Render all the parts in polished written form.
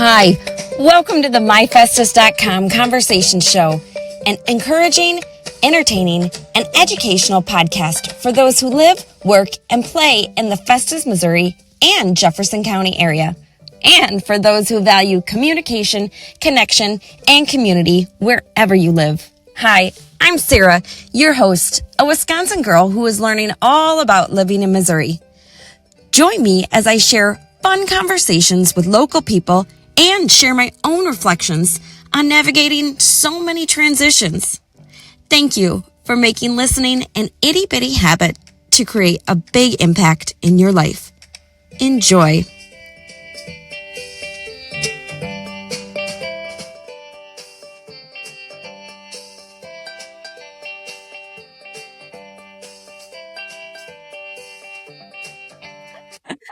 Hi, welcome to the MyFestus.com conversation show, an encouraging, entertaining, and educational podcast for those who live, work, and play in the Festus, Missouri, and Jefferson County area, and for those who value communication, connection, and community wherever you live. Hi, I'm Sara, your host, a Wisconsin girl who is learning all about living in Missouri. Join me as I share fun conversations with local people and share my own reflections on navigating so many transitions. Thank you for making listening an itty-bitty habit to create a big impact in your life. Enjoy.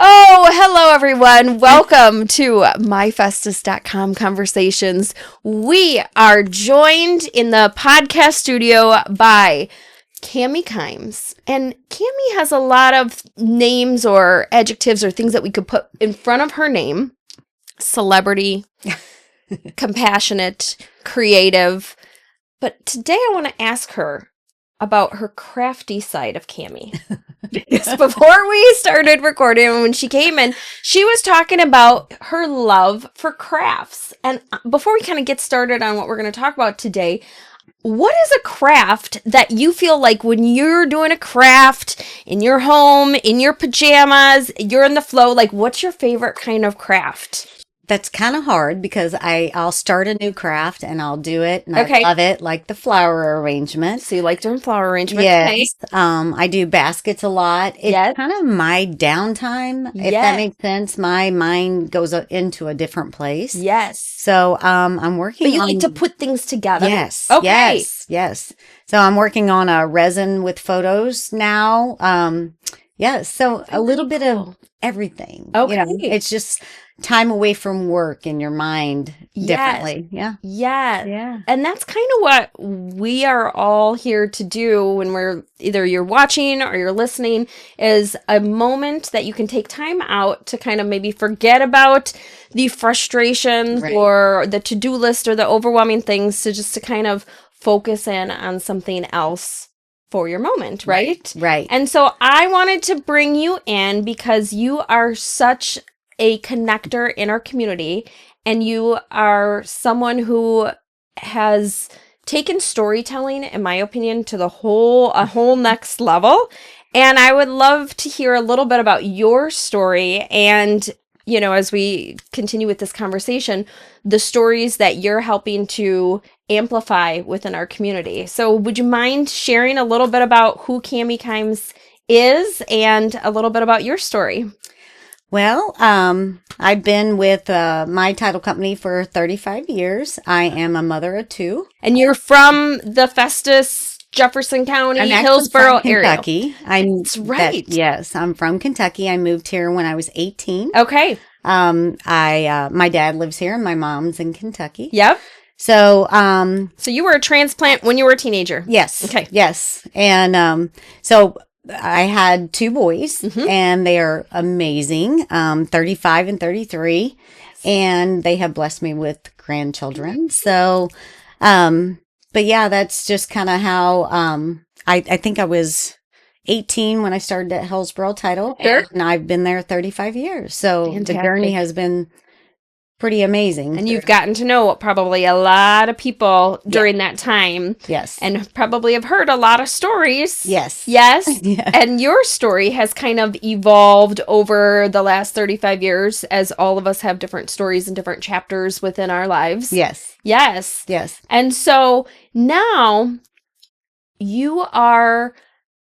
Oh, hello everyone. Welcome to MyFestus.com conversations. We are joined in the podcast studio by Cami Kimes. And Cami has a lot of names or adjectives or things that we could put in front of her name. Celebrity, compassionate, creative. But today I want to ask her about her crafty side of Cami. Because before we started recording, when she came in, she was talking about her love for crafts. And before we kind of get started on what we're going to talk about today, what is a craft that you feel like when you're doing a craft in your home, in your pajamas, you're in the flow, like what's your favorite kind of craft? That's kind of hard because I'll start a new craft and I'll do it and Okay. I love it, like the flower arrangement. So you like doing flower arrangements? Yes. I do baskets a lot. It's Yes. kind of my downtime, if Yes. that makes sense. My mind goes into a different place. Yes. So I'm working But you on like to put things together? Yes. Okay. Yes. So I'm working on a resin with photos now. So a little bit of everything. Okay. It's just time away from work and your mind differently. Yeah. Yes. Yeah. And that's kind of what we are all here to do when we're either you're watching or you're listening, is a moment that you can take time out to kind of maybe forget about the frustrations Right. or the to-do list or the overwhelming things, to just to kind of focus in on something else for your moment, right? Right. And so I wanted to bring you in because you are such a connector in our community, and you are someone who has taken storytelling, in my opinion, to a whole next level. And I would love to hear a little bit about your story and, as we continue with this conversation, the stories that you're helping to amplify within our community. So would you mind sharing a little bit about who Cami Kimes is and a little bit about your story? Well, I've been with my title company for 35 years. I am a mother of two. And you're from the Festus, Jefferson County, I'm actually Hillsborough from area. Kentucky. That's right. Yes, I'm from Kentucky. I moved here when I was 18. Okay. My dad lives here and my mom's in Kentucky. Yep. So, So you were a transplant when you were a teenager. yes. Okay. Yes. And, so I had two boys and they are amazing. 35 and 33, and they have blessed me with grandchildren. So, but yeah, that's just kind of how, I think I was 18 when I started at Hillsborough Title. Sure. And I've been there 35 years. So Fantastic. the journey has been pretty amazing. And you've gotten to know probably a lot of people during that time, Yes. and probably have heard a lot of stories. Yes. Yes. Yeah. And your story has kind of evolved over the last 35 years, as all of us have different stories and different chapters within our lives. Yes. Yes. Yes. And so now you are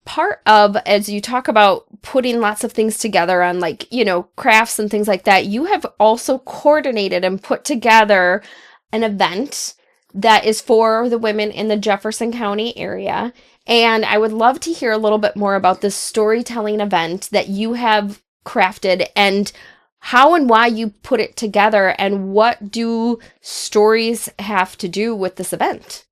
part of, as you talk about putting lots of things together on crafts and things like that, you have also coordinated and put together an event that is for the women in the Jefferson County area. And I would love to hear a little bit more about this storytelling event that you have crafted and how and why you put it together, and what do stories have to do with this event?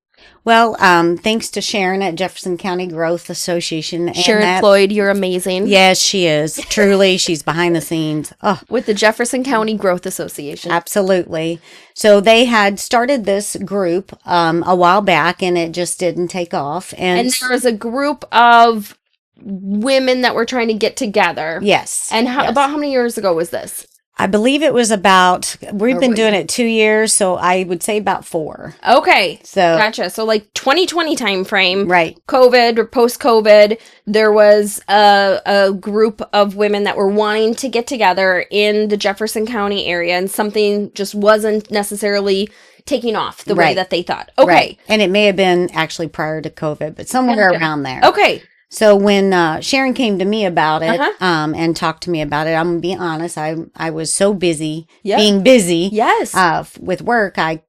Well, thanks to Sharon at Jefferson County Growth Association. And Sharon Floyd, you're amazing. Yes, she is. Truly, she's behind the scenes. Oh, With the Jefferson County Growth Association. absolutely. So they had started this group a while back, and it just didn't take off. And there was a group of women that were trying to get together. Yes. And yes. about how many years ago was this? I believe it was we've been doing it 2 years, so I would say about 4. Okay. So Gotcha. So like 2020 time frame. Right. COVID or post-COVID, there was a group of women that were wanting to get together in the Jefferson County area, and something just wasn't necessarily taking off the way Right. that they thought. Okay. Right. And it may have been actually prior to COVID, but somewhere around there. Okay. So when Sharon came to me about it Uh-huh. and talked to me about it, I'm going to be honest, I was so busy Yep. being busy Yes. with work. I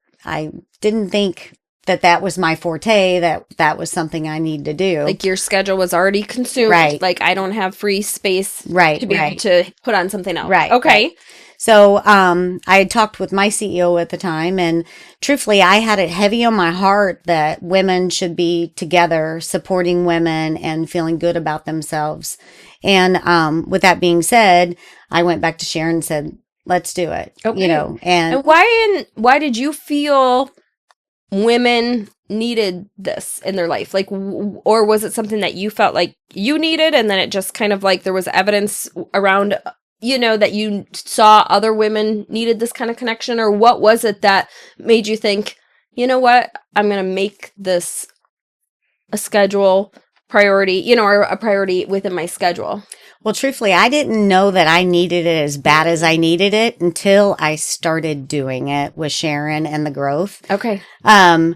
didn't think that was my forte, that was something I need to do. Like your schedule was already consumed. Right. Like I don't have free space Right, to be able right. to put on something else. Right, Okay. right. So I had talked with my CEO at the time, and truthfully, I had it heavy on my heart that women should be together, supporting women and feeling good about themselves. And with that being said, I went back to Sharon and said, "Let's do it." Okay. You know, And why did you feel women needed this in their life? Like, or was it something that you felt like you needed, and then it just kind of like there was evidence around, that you saw other women needed this kind of connection? Or what was it that made you think, you know what, I'm going to make this a schedule priority, or a priority within my schedule? Well, truthfully, I didn't know that I needed it as bad as I needed it until I started doing it with Sharon and the growth. Okay. I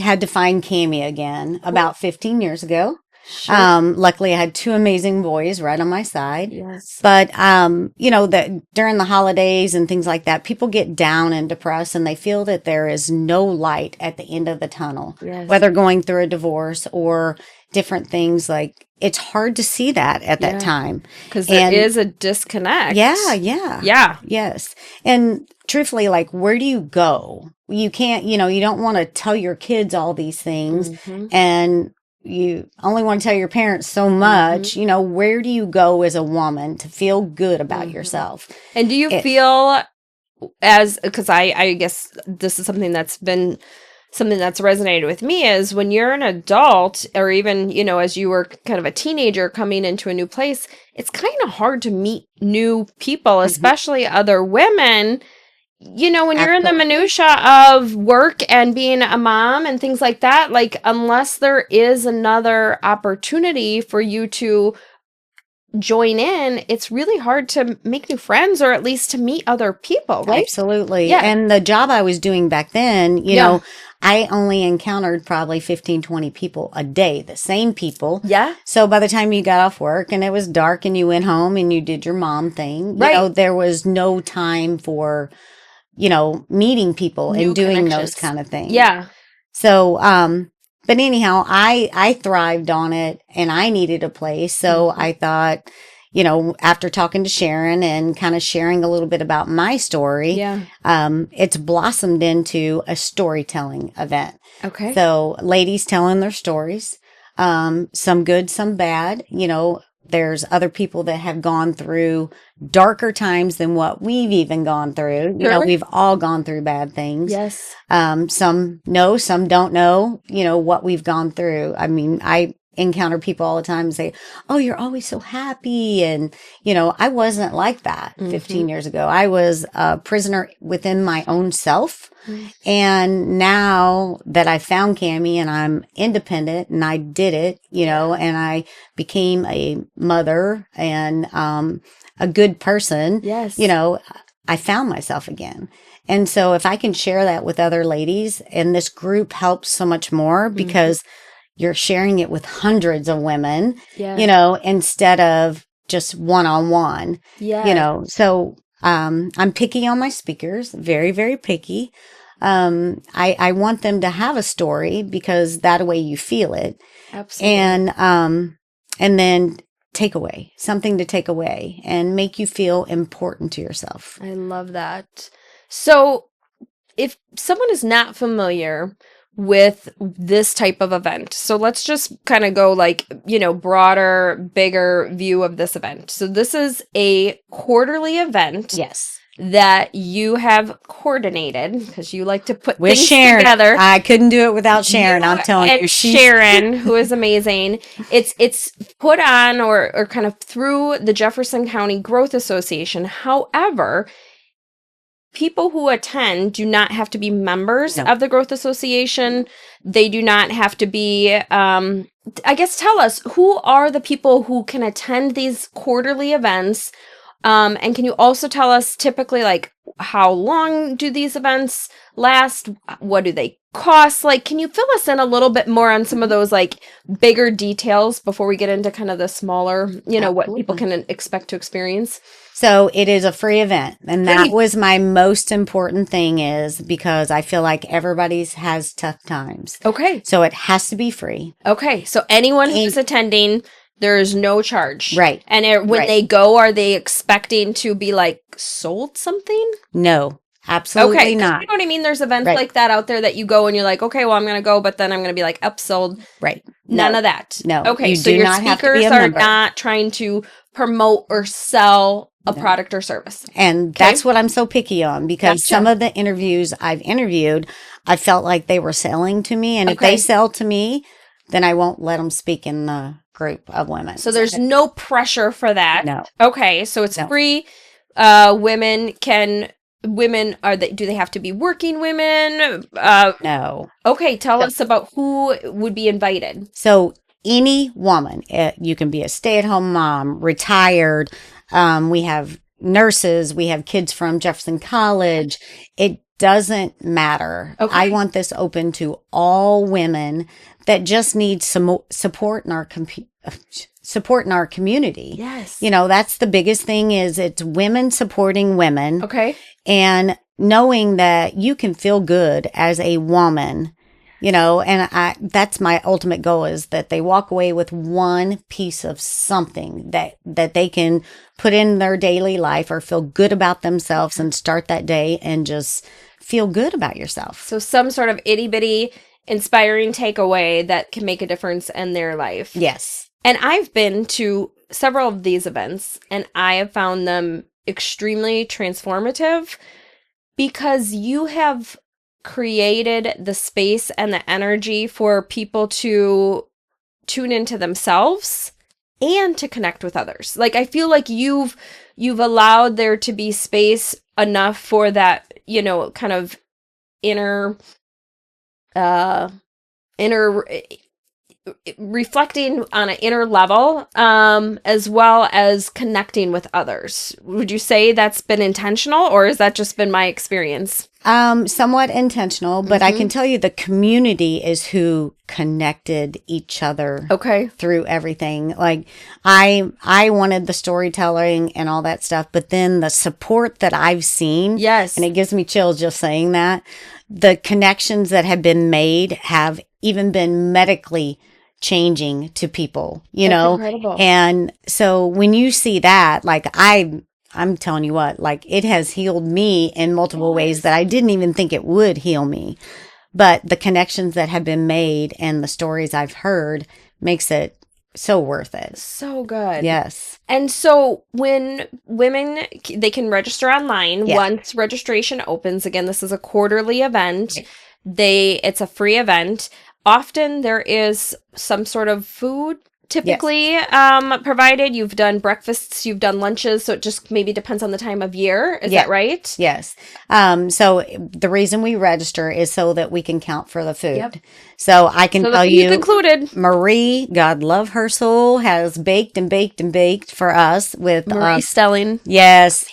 had to find Cammie again about 15 years ago. Sure. Luckily I had 2 amazing boys right on my side. Yes. But, that during the holidays and things like that, people get down and depressed and they feel that there is no light at the end of the tunnel, Yes. whether going through a divorce or different things. Like, it's hard to see that at that time. Because there is a disconnect. Yeah. Yeah. Yes. And truthfully, like, where do you go? You can't, you don't want to tell your kids all these things, and you only want to tell your parents so much. Where do you go as a woman to feel good about yourself? And do you feel because I guess this is something that's resonated with me, is when you're an adult, or even, as you were kind of a teenager coming into a new place, it's kind of hard to meet new people, especially other women. When you're in the minutia of work and being a mom and things like that, like, unless there is another opportunity for you to join in, it's really hard to make new friends, or at least to meet other people, right? Absolutely. Yeah. And the job I was doing back then, I only encountered probably 15, 20 people a day, the same people. Yeah. So by the time you got off work and it was dark and you went home and you did your mom thing, there was no time for meeting people New and doing connections. those kind of things. Yeah. So, but anyhow, I thrived on it and I needed a place. So I thought, after talking to Sharon and kind of sharing a little bit about my story, it's blossomed into a storytelling event. Okay. So ladies telling their stories, some good, some bad. There's other people that have gone through darker times than what we've even gone through. Sure. We've all gone through bad things. Yes. Some know, some don't know, what we've gone through. I mean, I encounter people all the time and say, "Oh, you're always so happy." And, I wasn't like that 15 years ago. I was a prisoner within my own self. And now that I found Cammie and I'm independent and I did it, and I became a mother and a good person, Yes. I found myself again. And so if I can share that with other ladies, and this group helps so much more because you're sharing it with hundreds of women, instead of just one-on-one, so I'm picky on my speakers, very, very picky. I want them to have a story because that way you feel it. Absolutely. And then something to take away and make you feel important to yourself. I love that. So if someone is not familiar with this type of event? So let's just kind of go like, broader, bigger view of this event. So this is a quarterly event. Yes. That you have coordinated because you like to put with things Sharon together. I couldn't do it without Sharon. I'm telling you, Sharon, who is amazing. It's put on or kind of through the Jefferson County Growth Association. However, people who attend do not have to be members of the Growth Association. They do not have to be, I guess, tell us, who are the people who can attend these quarterly events? And can you also tell us typically, like, how long do these events last? What do they cost? Like, can you fill us in a little bit more on some of those, like, bigger details before we get into kind of the smaller, what people can expect to experience? So it is a free event. And that was my most important thing, is because I feel like everybody's has tough times. Okay. So it has to be free. Okay. So anyone who's attending, there is no charge. Right. And when they go, are they expecting to be like sold something? No, absolutely not. You know what I mean? There's events like that out there that you go and you're like, okay, well, I'm going to go, but then I'm going to be like upsold. Right. None of that. No. Okay. So your speakers are not trying to promote or sell a product or service. And that's what I'm so picky on, because some of the interviews I've interviewed, I felt like they were selling to me. And if they sell to me, then I won't let them speak in the group of women. So there's no pressure for that. No. Okay, so it's free. Women do they have to be working women? No. Okay, tell us about who would be invited. So any woman, you can be a stay-at-home mom, retired. We have nurses. We have kids from Jefferson College. It doesn't matter. Okay. I want this open to all women that just need some support in our community. Yes. That's the biggest thing, is it's women supporting women. Okay. And knowing that you can feel good as a woman, and that's my ultimate goal, is that they walk away with one piece of something that they can put in their daily life, or feel good about themselves and start that day and just feel good about yourself. So some sort of itty-bitty inspiring takeaway that can make a difference in their life. Yes. And I've been to several of these events, and I have found them extremely transformative, because you have created the space and the energy for people to tune into themselves and to connect with others. Like, I feel like you've allowed there to be space enough for that, kind of inner reflecting on an inner level, as well as connecting with others. Would you say that's been intentional, or has that just been my experience? Somewhat intentional, but I can tell you the community is who connected each other through everything. Like, I wanted the storytelling and all that stuff, but then the support that I've seen, yes, and it gives me chills just saying that, the connections that have been made have even been medically changing to people, That's incredible. And so when you see that, like, I'm telling you what, like, it has healed me in multiple ways that I didn't even think it would heal me. But the connections that have been made and the stories I've heard makes it so worth it. So good. Yes. And so when women, they can register online once registration opens. Again, this is a quarterly event. It's a free event. Often there is some sort of food typically provided. You've done breakfasts, you've done lunches, so it just maybe depends on the time of year. Is that right? Yes. So the reason we register is so that we can count for the food. Yep. So I can tell you, included. Marie, God love her soul, has baked and baked and baked for us with Marie Stelling. Yes.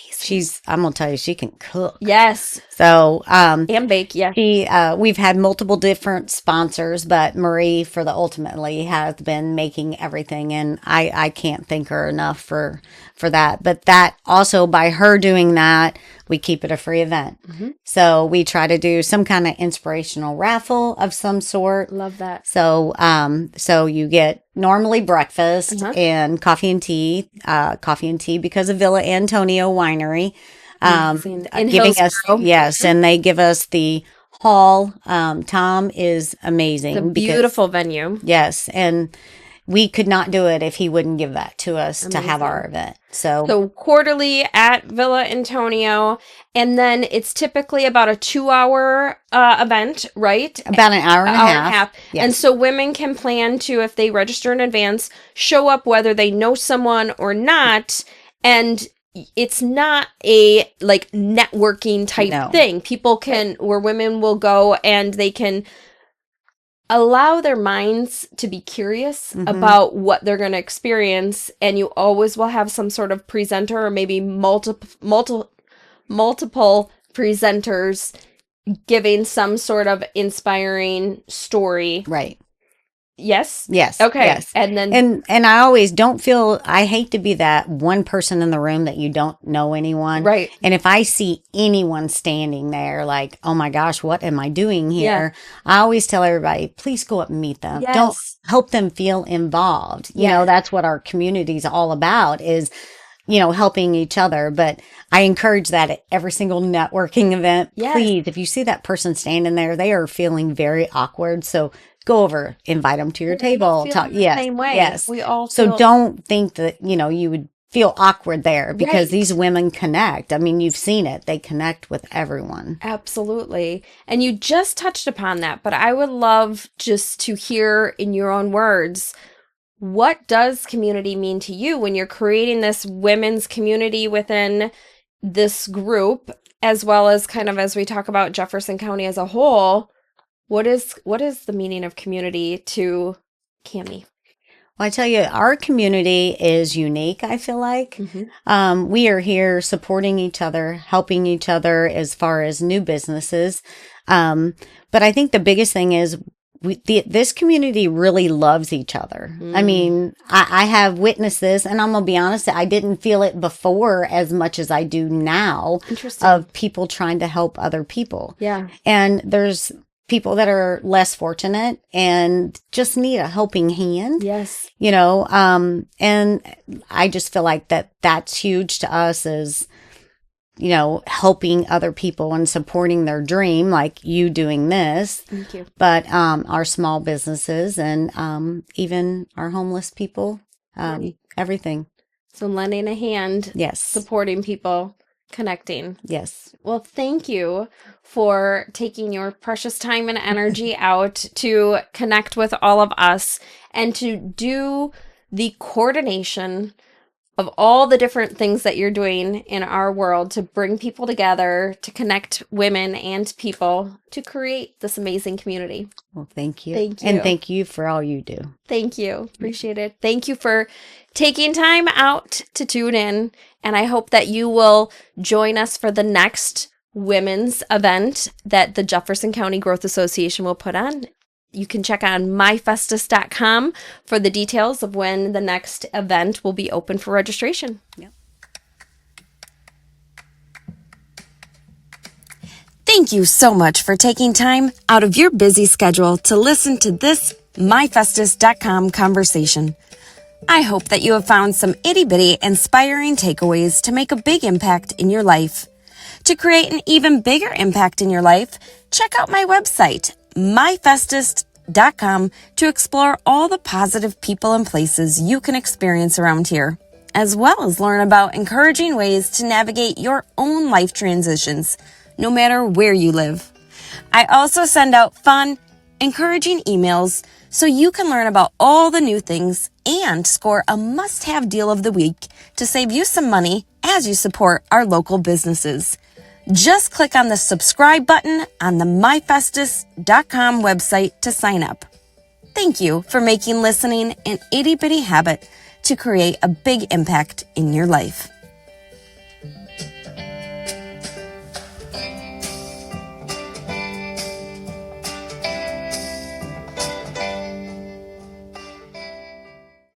I'm going to tell you, she can cook. Yes. So, and bake, yeah. We've had multiple different sponsors, but Marie ultimately has been making everything. And I can't thank her enough for that. But that also, by her doing that, we keep it a free event. Mm-hmm. So we try to do some kind of inspirational raffle of some sort. Love that. So, so you get normally breakfast and coffee and tea because of Villa Antonio Winery, giving us, and they give us the hall. Tom is amazing. It's a beautiful venue. Yes, and we could not do it if he wouldn't give that to us to have our event. So quarterly at Villa Antonio, and then it's typically about a 2-hour event, right? about an hour and a half. Yes. And so women can plan to, if they register in advance, show up whether they know someone or not, and it's not a like networking type thing. People can, where women will go and they can allow their minds to be curious about what they're going to experience, and you always will have some sort of presenter or maybe multiple presenters giving some sort of inspiring story. Right. Yes? Yes. Okay. Yes. And then and I always don't feel, I hate to be that one person in the room that you don't know anyone. Right. And if I see anyone standing there like, oh my gosh, what am I doing here? I always tell everybody, please go up and meet them. Yes. Don't help them feel involved. You know, that's what our community is all about, is, you know, helping each other. But I encourage that at every single networking event. Yes. Please, if you see that person standing there, they are feeling very awkward. So go over, invite them to your table. Talk. The same way. Yes. We all So don't think that, you know, you would feel awkward there, because these women connect. I mean, you've seen it. They connect with everyone. Absolutely. And you just touched upon that, but I would love just to hear in your own words, what does community mean to you when you're creating this women's community within this group, as well as kind of as we talk about Jefferson County as a whole? What is the meaning of community to Cammie? Well, I tell you, our community is unique, I feel like. We are here supporting each other, helping each other as far as new businesses. But I think the biggest thing is this community really loves each other. I mean, I have witnessed this, and I'm going to be honest, I didn't feel it before as much as I do now. Interesting. Of people trying to help other people. Yeah. And there's people that are less fortunate and just need a helping hand. Yes. You know, and I just feel like that's huge to us, is, you know, helping other people and supporting their dream, like you doing this. Thank you. But our small businesses and even our homeless people, everything. So lending a hand. Yes. Supporting people. Connecting. Yes. Well, thank you for taking your precious time and energy out to connect with all of us and to do the coordination of all the different things that you're doing in our world to bring people together, to connect women and people, to create this amazing community. Well, thank you. Thank you. And thank you for all you do. Thank you. Appreciate it. Thank you for taking time out to tune in. And I hope that you will join us for the next women's event that the Jefferson County Growth Association will put on. You can check on myfestus.com for the details of when the next event will be open for registration. Yep. Thank you so much for taking time out of your busy schedule to listen to this myfestus.com conversation. I hope that you have found some itty-bitty inspiring takeaways to make a big impact in your life. To create an even bigger impact in your life, check out my website, myfestus.com, to explore all the positive people and places you can experience around here, as well as learn about encouraging ways to navigate your own life transitions, no matter where you live. I also send out fun, encouraging emails so you can learn about all the new things and score a must-have deal of the week to save you some money as you support our local businesses. Just click on the subscribe button on the myfestus.com website to sign up. Thank you for making listening an itty-bitty habit to create a big impact in your life.